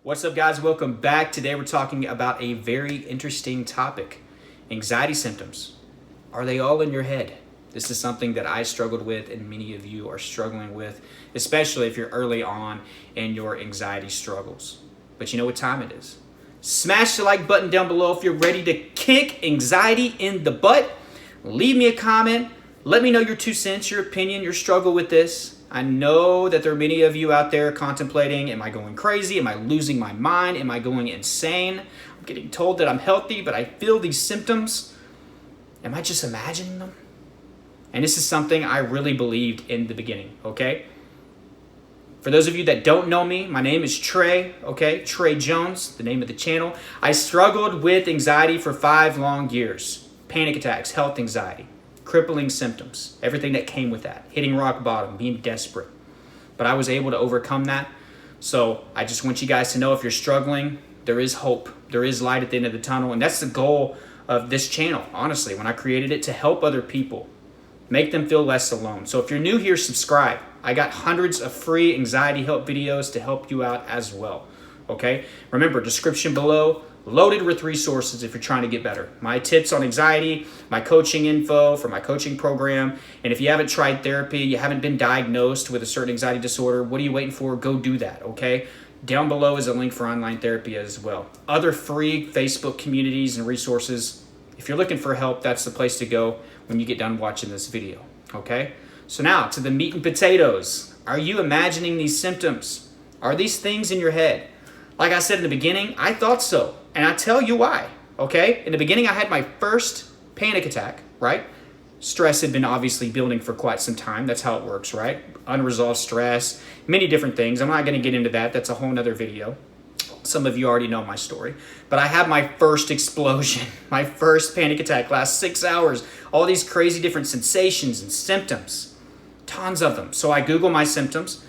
What's up, guys? Welcome back. Today we're talking about a very interesting topic. Anxiety symptoms. Are they all in your head? This is something that I struggled with and many of you are struggling with, especially if you're early on in your anxiety struggles. But you know what time it is. Smash the like button down below if you're ready to kick anxiety in the butt. Leave me a comment. Let me know your 2 cents, your opinion, your struggle with this. I know that there are many of you out there contemplating, am I going crazy? Am I losing my mind? Am I going insane? I'm getting told that I'm healthy, but I feel these symptoms. Am I just imagining them? And this is something I really believed in the beginning, okay? For those of you that don't know me, my name is Trey, okay? Trey Jones, the name of the channel. I struggled with anxiety for 5 long years. Panic attacks, health anxiety, crippling symptoms, everything that came with that, hitting rock bottom, being desperate. But I was able to overcome that. So I just want you guys to know if you're struggling, there is hope. There is light at the end of the tunnel. And that's the goal of this channel, honestly, when I created it, to help other people, make them feel less alone. So if you're new here, subscribe. I got hundreds of free anxiety help videos to help you out as well. Okay? Remember, description below, loaded with resources if you're trying to get better. My tips on anxiety, my coaching info for my coaching program. And if you haven't tried therapy, you haven't been diagnosed with a certain anxiety disorder, what are you waiting for? Go do that, okay? Down below is a link for online therapy as well. Other free Facebook communities and resources. If you're looking for help, that's the place to go when you get done watching this video, okay? So now to the meat and potatoes. Are you imagining these symptoms? Are these things in your head? Like I said in the beginning, I thought so. And I tell you why, okay? In the beginning, I had my first panic attack, right? Stress had been obviously building for quite some time. That's how it works, right? Unresolved stress, many different things. I'm not going to get into that. That's a whole nother video. Some of you already know my story. But I had my first explosion, my first panic attack, last 6 hours. All these crazy different sensations and symptoms, tons of them. So I Google my symptoms,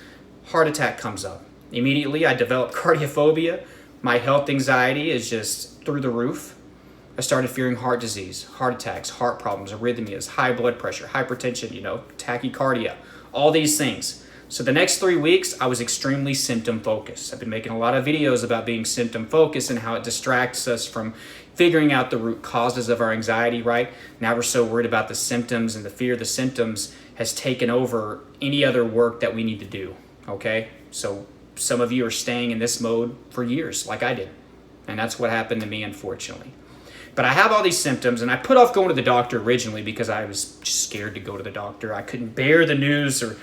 heart attack comes up. Immediately, I developed cardiophobia. My health anxiety is just through the roof. I started fearing heart disease, heart attacks, heart problems, arrhythmias, high blood pressure, hypertension, tachycardia, all these things. So the next 3 weeks, I was extremely symptom focused. I've been making a lot of videos about being symptom focused and how it distracts us from figuring out the root causes of our anxiety, right? Now we're so worried about the symptoms, and the fear of the symptoms has taken over any other work that we need to do, okay? So some of you are staying in this mode for years, like I did. And that's what happened to me, unfortunately. But I have all these symptoms, and I put off going to the doctor originally because I was just scared to go to the doctor. I couldn't bear the news or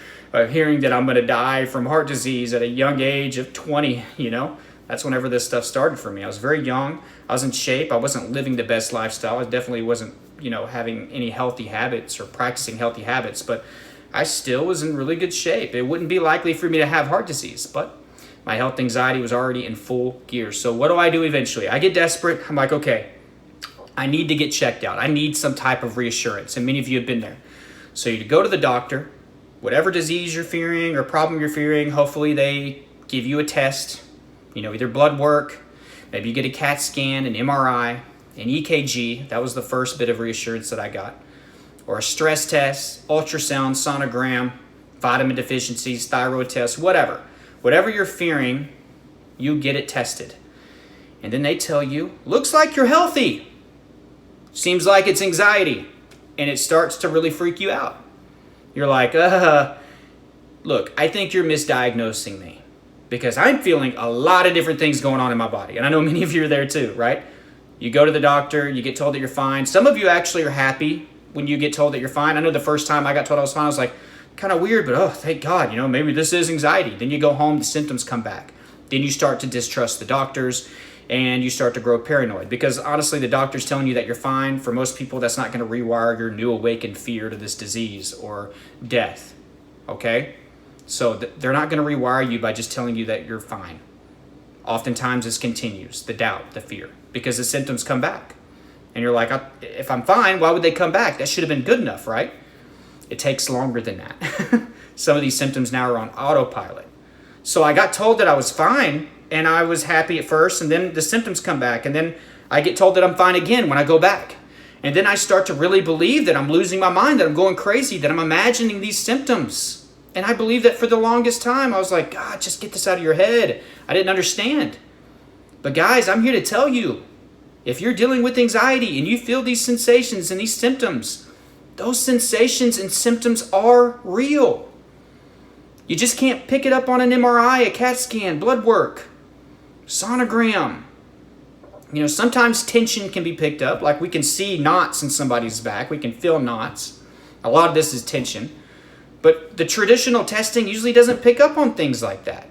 hearing that I'm going to die from heart disease at a young age of 20, That's whenever this stuff started for me. I was very young. I was in shape. I wasn't living the best lifestyle. I definitely wasn't, having any healthy habits or practicing healthy habits. But I still was in really good shape. It wouldn't be likely for me to have heart disease, but my health anxiety was already in full gear. So what do I do eventually? I get desperate. I'm like, okay, I need to get checked out. I need some type of reassurance. And many of you have been there. So you go to the doctor, whatever disease you're fearing or problem you're fearing, hopefully they give you a test, either blood work, maybe you get a CAT scan, an MRI, an EKG. That was the first bit of reassurance that I got. Or a stress test, ultrasound, sonogram, vitamin deficiencies, thyroid tests, whatever. Whatever you're fearing, you get it tested. And then they tell you, looks like you're healthy. Seems like it's anxiety. And it starts to really freak you out. You're like, look, I think you're misdiagnosing me. Because I'm feeling a lot of different things going on in my body. And I know many of you are there too, right? You go to the doctor, you get told that you're fine. Some of you actually are happy when you get told that you're fine. I know the first time I got told I was fine, I was like, kind of weird, but thank God, maybe this is anxiety. Then you go home, the symptoms come back. Then you start to distrust the doctors and you start to grow paranoid because honestly, the doctor's telling you that you're fine. For most people, that's not going to rewire your new awakened fear to this disease or death, okay? So they're not going to rewire you by just telling you that you're fine. Oftentimes this continues, the doubt, the fear, because the symptoms come back. And you're like, if I'm fine, why would they come back? That should have been good enough, right? It takes longer than that. Some of these symptoms now are on autopilot. So I got told that I was fine, and I was happy at first, and then the symptoms come back, and then I get told that I'm fine again when I go back. And then I start to really believe that I'm losing my mind, that I'm going crazy, that I'm imagining these symptoms. And I believed that for the longest time. I was like, God, just get this out of your head. I didn't understand. But guys, I'm here to tell you, if you're dealing with anxiety and you feel these sensations and these symptoms, those sensations and symptoms are real. You just can't pick it up on an MRI, a CAT scan, blood work, sonogram. Sometimes tension can be picked up, like we can see knots in somebody's back. We can feel knots. A lot of this is tension. But the traditional testing usually doesn't pick up on things like that.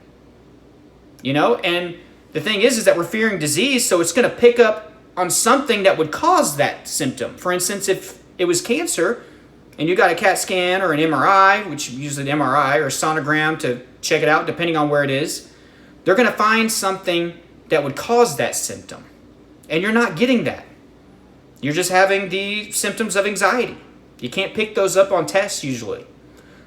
And the thing is that we're fearing disease, so it's going to pick up on something that would cause that symptom. For instance, if it was cancer and you got a CAT scan or an MRI, which usually the MRI or a sonogram to check it out, depending on where it is, they're going to find something that would cause that symptom. And you're not getting that. You're just having the symptoms of anxiety. You can't pick those up on tests usually.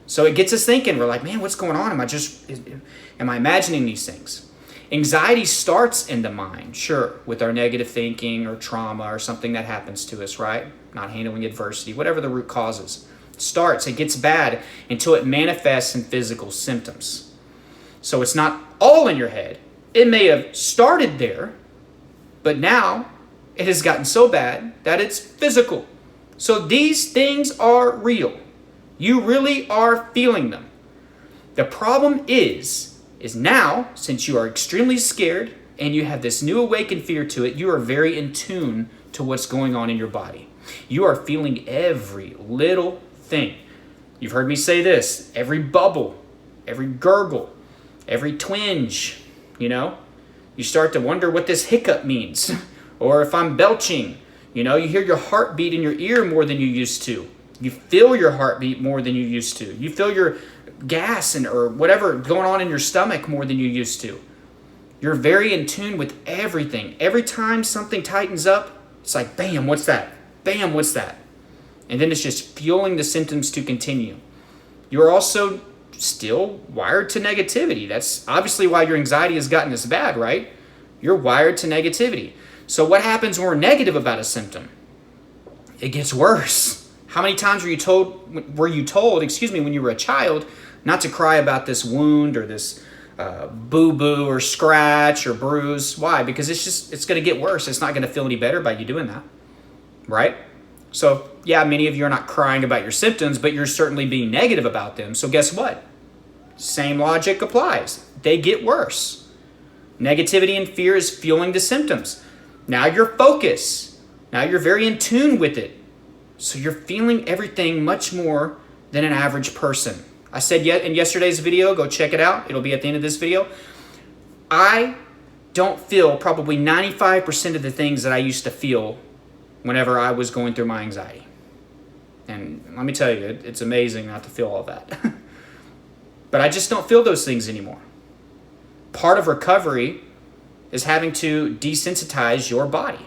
So it gets us thinking. We're like, man, what's going on? Am I imagining these things? Anxiety starts in the mind, sure, with our negative thinking or trauma or something that happens to us, right? Not handling adversity, whatever the root causes. It gets bad until it manifests in physical symptoms. So it's not all in your head. It may have started there, but now it has gotten so bad that it's physical. So these things are real. You really are feeling them. The problem is now, since you are extremely scared and you have this new awakened fear to it, you are very in tune to what's going on in your body. You are feeling every little thing. You've heard me say this, every bubble, every gurgle, every twinge, You start to wonder what this hiccup means. Or if I'm belching, you hear your heartbeat in your ear more than you used to. You feel your heartbeat more than you used to. You feel your gas or whatever going on in your stomach more than you used to. You're very in tune with everything. Every time something tightens up, it's like, bam, what's that? Bam, what's that? And then it's just fueling the symptoms to continue. You're also still wired to negativity. That's obviously why your anxiety has gotten this bad, right? You're wired to negativity. So what happens when we're negative about a symptom? It gets worse. How many times were you told, when you were a child, not to cry about this wound or this boo-boo or scratch or bruise? Why? Because it's going to get worse. It's not going to feel any better by you doing that, right? So, yeah, many of you are not crying about your symptoms, but you're certainly being negative about them. So guess what? Same logic applies. They get worse. Negativity and fear is fueling the symptoms. Now you're focused. Now you're very in tune with it. So you're feeling everything much more than an average person. I said in yesterday's video, go check it out. It'll be at the end of this video. I don't feel probably 95% of the things that I used to feel whenever I was going through my anxiety. And let me tell you, it's amazing not to feel all that. But I just don't feel those things anymore. Part of recovery is having to desensitize your body,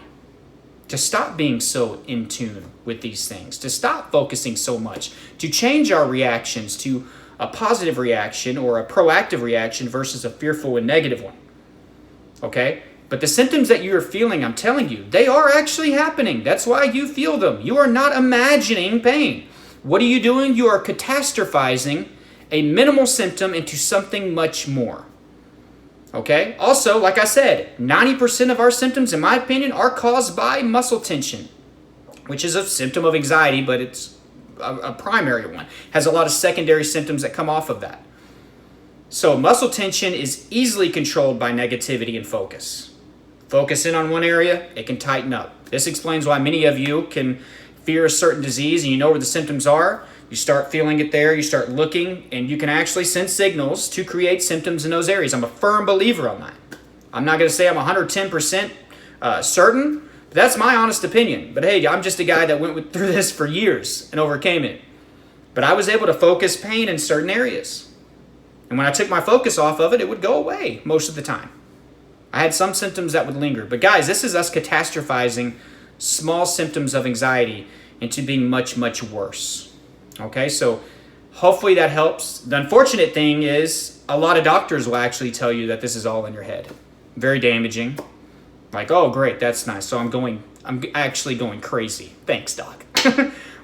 to stop being so in tune with these things, to stop focusing so much, to change our reactions to a positive reaction or a proactive reaction versus a fearful and negative one. Okay? But the symptoms that you are feeling, I'm telling you, they are actually happening. That's why you feel them. You are not imagining pain. What are you doing? You are catastrophizing a minimal symptom into something much more. Okay? Also, like I said, 90% of our symptoms, in my opinion, are caused by muscle tension, which is a symptom of anxiety, but it's a primary one. Has a lot of secondary symptoms that come off of that. So muscle tension is easily controlled by negativity and focus. Focus in on one area, it can tighten up. This explains why many of you can fear a certain disease and you know where the symptoms are. You start feeling it there, you start looking, and you can actually send signals to create symptoms in those areas. I'm a firm believer on that. I'm not going to say I'm 110% certain, but that's my honest opinion. But hey, I'm just a guy that went through this for years and overcame it. But I was able to focus pain in certain areas. And when I took my focus off of it, it would go away most of the time. I had some symptoms that would linger. But guys, this is us catastrophizing small symptoms of anxiety into being much, much worse. Okay, so hopefully that helps. The unfortunate thing is a lot of doctors will actually tell you that this is all in your head. Very damaging. Like, oh, great, that's nice. So I'm actually going crazy. Thanks, doc.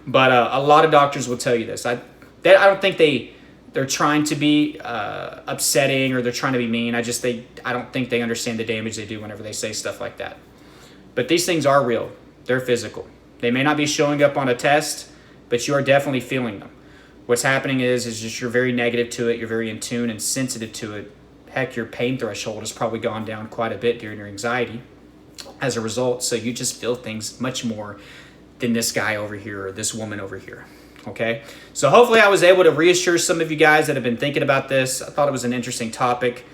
But a lot of doctors will tell you this. I don't think they they're trying to be upsetting, or they're trying to be mean. I don't think they understand the damage they do whenever they say stuff like that. But these things are real. They're physical. They may not be showing up on a test, but you are definitely feeling them. What's happening is just you're very negative to it. You're very in tune and sensitive to it. Heck, your pain threshold has probably gone down quite a bit during your anxiety as a result. So you just feel things much more than this guy over here or this woman over here. Okay? So hopefully I was able to reassure some of you guys that have been thinking about this. I thought it was an interesting topic.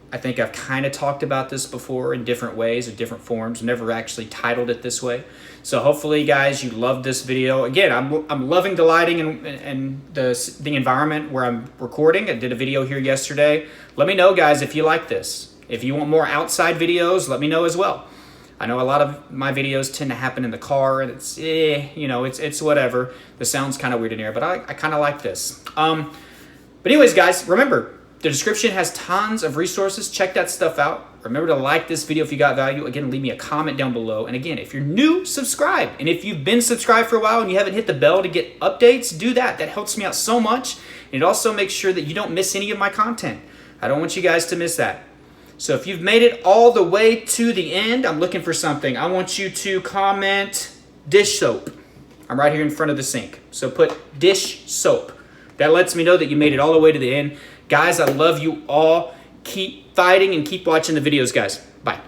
I think I've kind of talked about this before in different ways, in different forms. Never actually titled it this way. So hopefully, guys, you loved this video. Again, I'm loving the lighting and the environment where I'm recording. I did a video here yesterday. Let me know, guys, if you like this. If you want more outside videos, let me know as well. I know a lot of my videos tend to happen in the car, and it's it's whatever. The sound's kind of weird in here, but I kind of like this. But anyways, guys, remember, the description has tons of resources. Check that stuff out. Remember to like this video if you got value. Again, leave me a comment down below. And again, if you're new, subscribe. And if you've been subscribed for a while and you haven't hit the bell to get updates, do that. That helps me out so much. And it also makes sure that you don't miss any of my content. I don't want you guys to miss that. So if you've made it all the way to the end, I'm looking for something. I want you to comment dish soap. I'm right here in front of the sink. So put dish soap. That lets me know that you made it all the way to the end. Guys, I love you all. Keep fighting and keep watching the videos, guys. Bye.